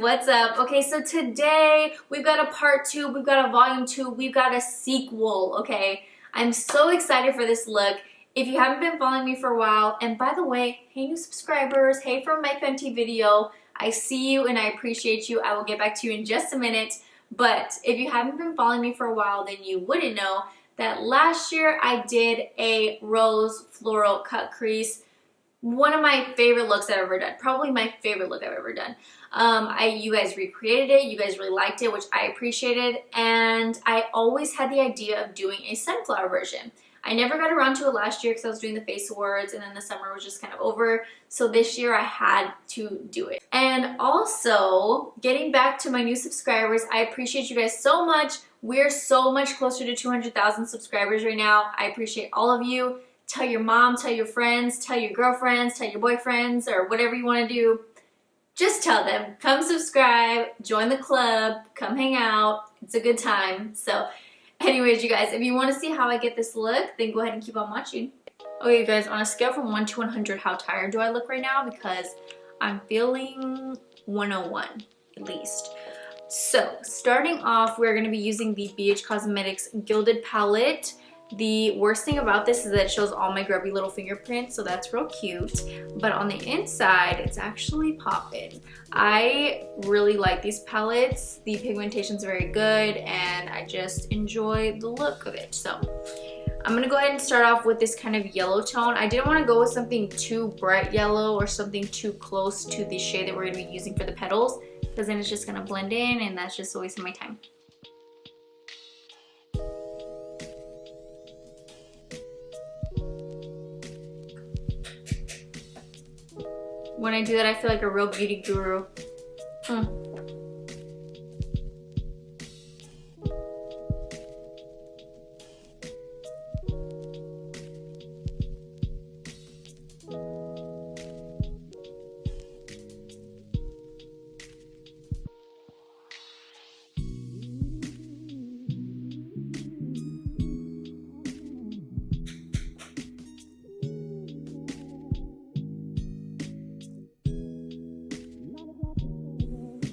what's up? Okay, so today we've got a part 2, we've got a volume 2, we've got a sequel, okay? I'm so excited for this look. If you haven't been following me for a while, and by the way, hey new subscribers, hey from my Fenty video, I see you and I appreciate you. I will get back to you in just a minute, but if you haven't been following me for a while, then you wouldn't know that last year I did a rose floral cut crease. One of my favorite looks I've ever done. Probably my favorite look I've ever done. You guys recreated it. You guys really liked it, which I appreciated. And I always had the idea of doing a sunflower version. I never got around to it last year because I was doing the face awards and then the summer was just kind of over. So this year I had to do it. And also, getting back to my new subscribers, I appreciate you guys so much. We're so much closer to 200,000 subscribers right now. I appreciate all of you. Tell your mom, tell your friends, tell your girlfriends, tell your boyfriends, or whatever you want to do. Just tell them. Come subscribe, join the club, come hang out. It's a good time. So anyways, you guys, if you want to see how I get this look, then go ahead and keep on watching. Okay, you guys, on a scale from 1 to 100, how tired do I look right now? Because I'm feeling 101, at least. So starting off, we're going to be using the BH Cosmetics Gilded palette. The worst thing about this is that it shows all my grubby little fingerprints, so that's real cute. But on the inside, it's actually poppin'. I really like these palettes. The pigmentation's very good, and I just enjoy the look of it. So I'm gonna go ahead and start off with this kind of yellow tone. I didn't want to go with something too bright yellow or something too close to the shade that we're gonna be using for the petals, because then it's just gonna blend in, and that's just a waste of my time. When I do that, I feel like a real beauty guru.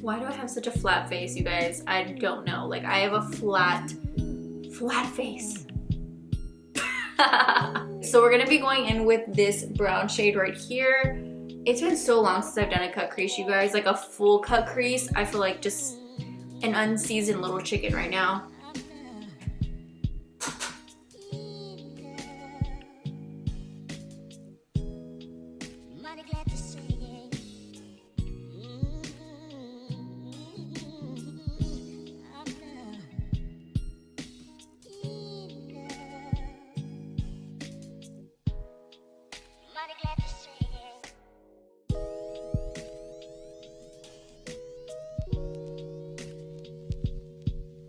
Why do I have such a flat face, you guys? I don't know. Like, I have a flat face. So we're gonna be going in with this brown shade right here. It's been so long since I've done a cut crease, you guys. Like a full cut crease. I feel like just an unseasoned little chicken right now.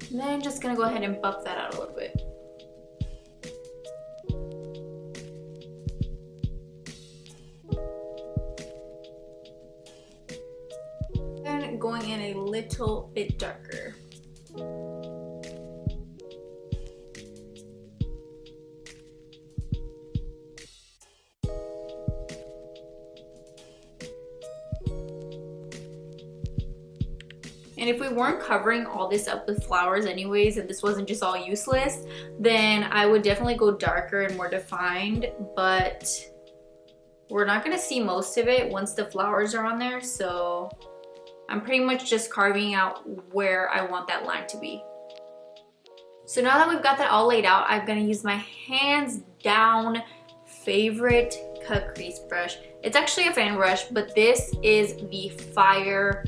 And then just gonna go ahead and buff that out a little bit. And going in a little bit darker. And if we weren't covering all this up with flowers anyways, and this wasn't just all useless, then I would definitely go darker and more defined, but we're not gonna see most of it once the flowers are on there, so I'm pretty much just carving out where I want that line to be. So now that we've got that all laid out, I'm gonna use my hands down favorite cut crease brush. It's actually a fan brush, but this is the Fire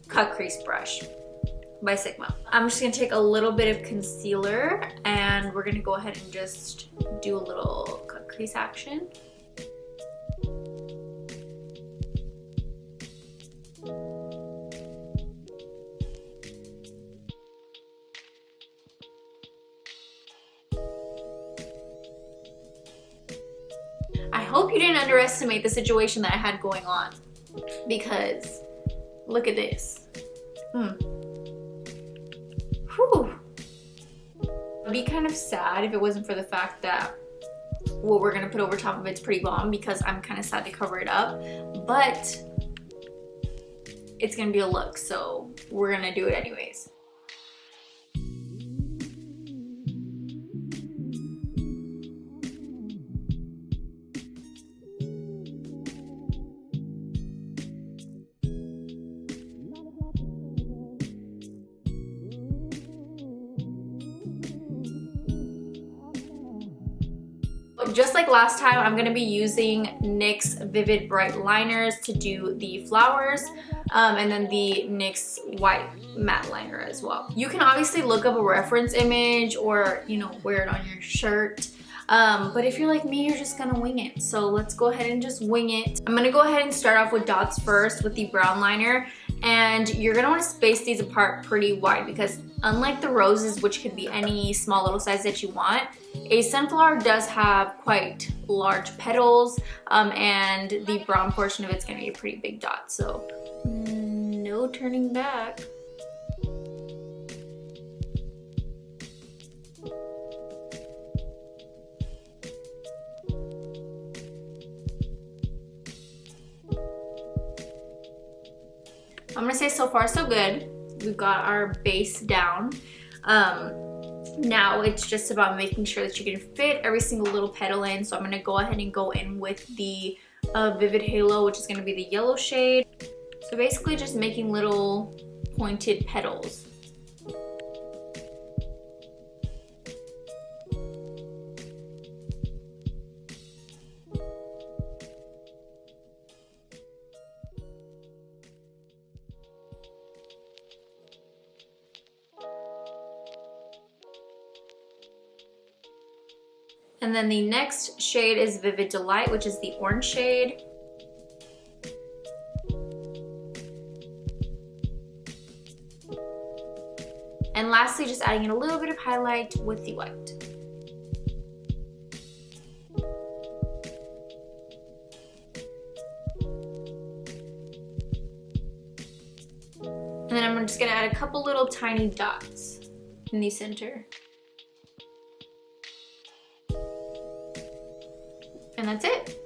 cut crease brush by Sigma. I'm just gonna take a little bit of concealer and we're gonna go ahead and just do a little cut crease action. I hope you didn't underestimate the situation that I had going on, because look at this. Whew. It'd be kind of sad if it wasn't for the fact that what we're gonna put over top of it's pretty bomb, because I'm kind of sad to cover it up. But it's gonna be a look, so we're gonna do it anyways. Just like last time, I'm going to be using NYX Vivid Bright Liners to do the flowers, and then the NYX White Matte Liner as well. You can obviously look up a reference image or, you know, wear it on your shirt. But if you're like me, you're just gonna wing it. So let's go ahead and just wing it. I'm gonna go ahead and start off with dots first with the brown liner. And you're gonna wanna space these apart pretty wide because unlike the roses, which could be any small little size that you want, a sunflower does have quite large petals, and the brown portion of it's gonna be a pretty big dot. So no turning back. I'm gonna say so far so good. We've got our base down. Now it's just about making sure that you can fit every single little petal in. So I'm gonna go ahead and go in with the Vivid Halo, which is gonna be the yellow shade. So basically just making little pointed petals. And then the next shade is Vivid Delight, which is the orange shade. And lastly, just adding in a little bit of highlight with the white. And then I'm just gonna add a couple little tiny dots in the center. And that's it.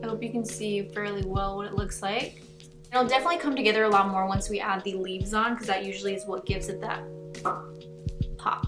I hope you can see fairly well what it looks like. It'll definitely come together a lot more once we add the leaves on, because that usually is what gives it that pop.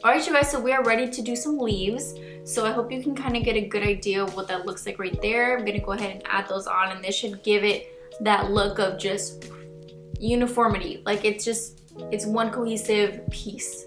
Alright you guys, so we are ready to do some leaves. So I hope you can kind of get a good idea of what that looks like right there. I'm going to go ahead and add those on, and this should give it that look of just uniformity. Like it's one cohesive piece.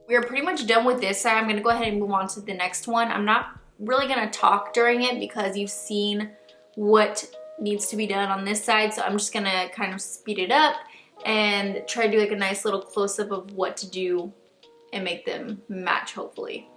We are pretty much done with this side. I'm going to go ahead and move on to the next one. I'm not really going to talk during it because you've seen what needs to be done on this side. So I'm just going to kind of speed it up and try to do like a nice little close-up of what to do and make them match, hopefully.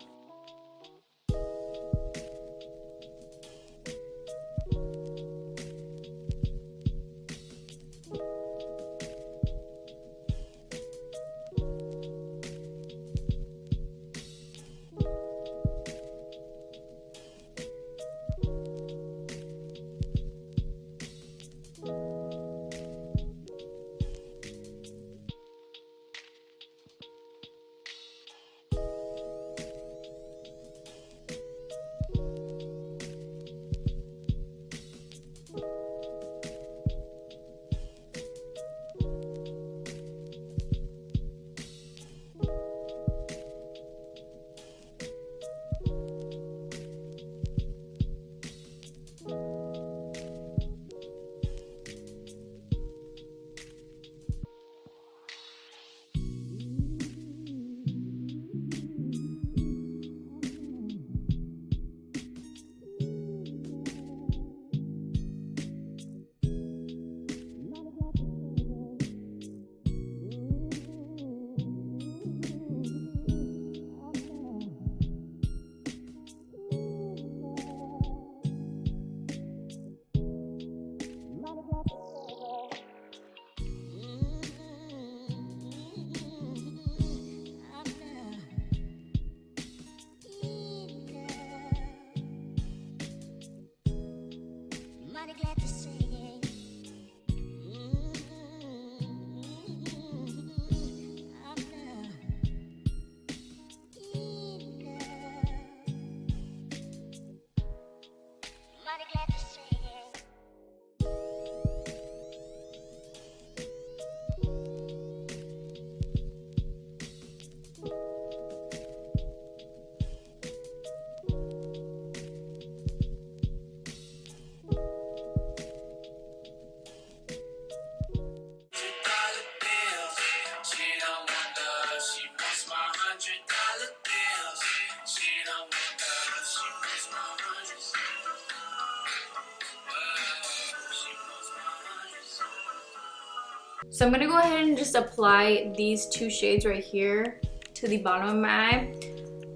So I'm gonna go ahead and just apply these two shades right here to the bottom of my eye,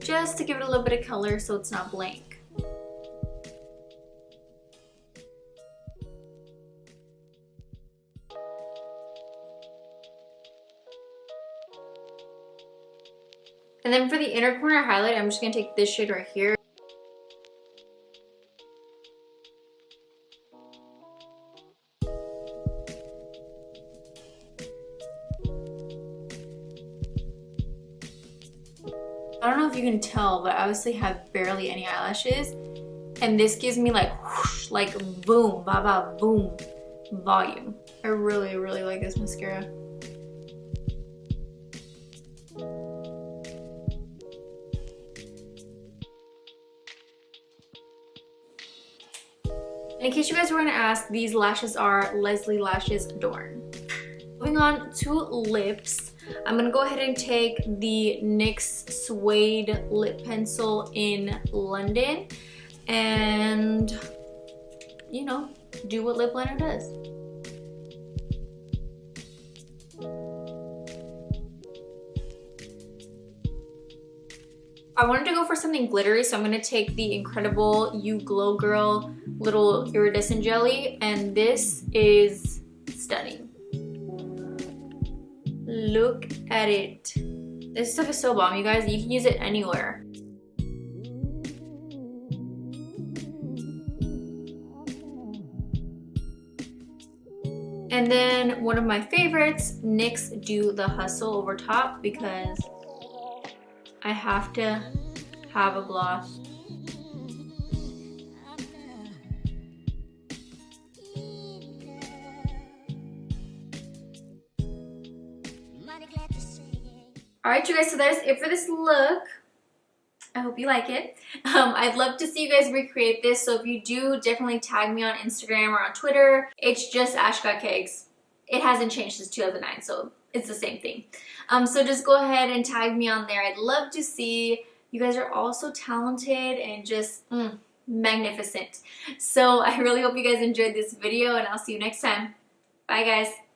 just to give it a little bit of color so it's not blank. And then for the inner corner highlight, I'm just gonna take this shade right here. I don't know if you can tell, but I obviously have barely any eyelashes. And this gives me like whoosh, like boom, ba ba boom volume. I really, really like this mascara. In case you guys were gonna ask, these lashes are Leslie Lashes Adorn. Moving on to lips, I'm gonna go ahead and take the NYX Suede Lip Pencil in London and, you know, do what lip liner does. I wanted to go for something glittery, so I'm going to take the incredible You Glow Girl little iridescent jelly, and this is stunning. Look at it. This stuff is so bomb, you guys. You can use it anywhere. And then one of my favorites, NYX Do The Hustle over top, because I have to have a gloss. Alright you guys, so that is it for this look. I hope you like it. I'd love to see you guys recreate this, so if you do, definitely tag me on Instagram or on Twitter. It's just ashghotcakes. It hasn't changed since 2009, so it's the same thing. So just go ahead and tag me on there. I'd love to see. You guys are all so talented and just magnificent. So I really hope you guys enjoyed this video, and I'll see you next time. Bye guys.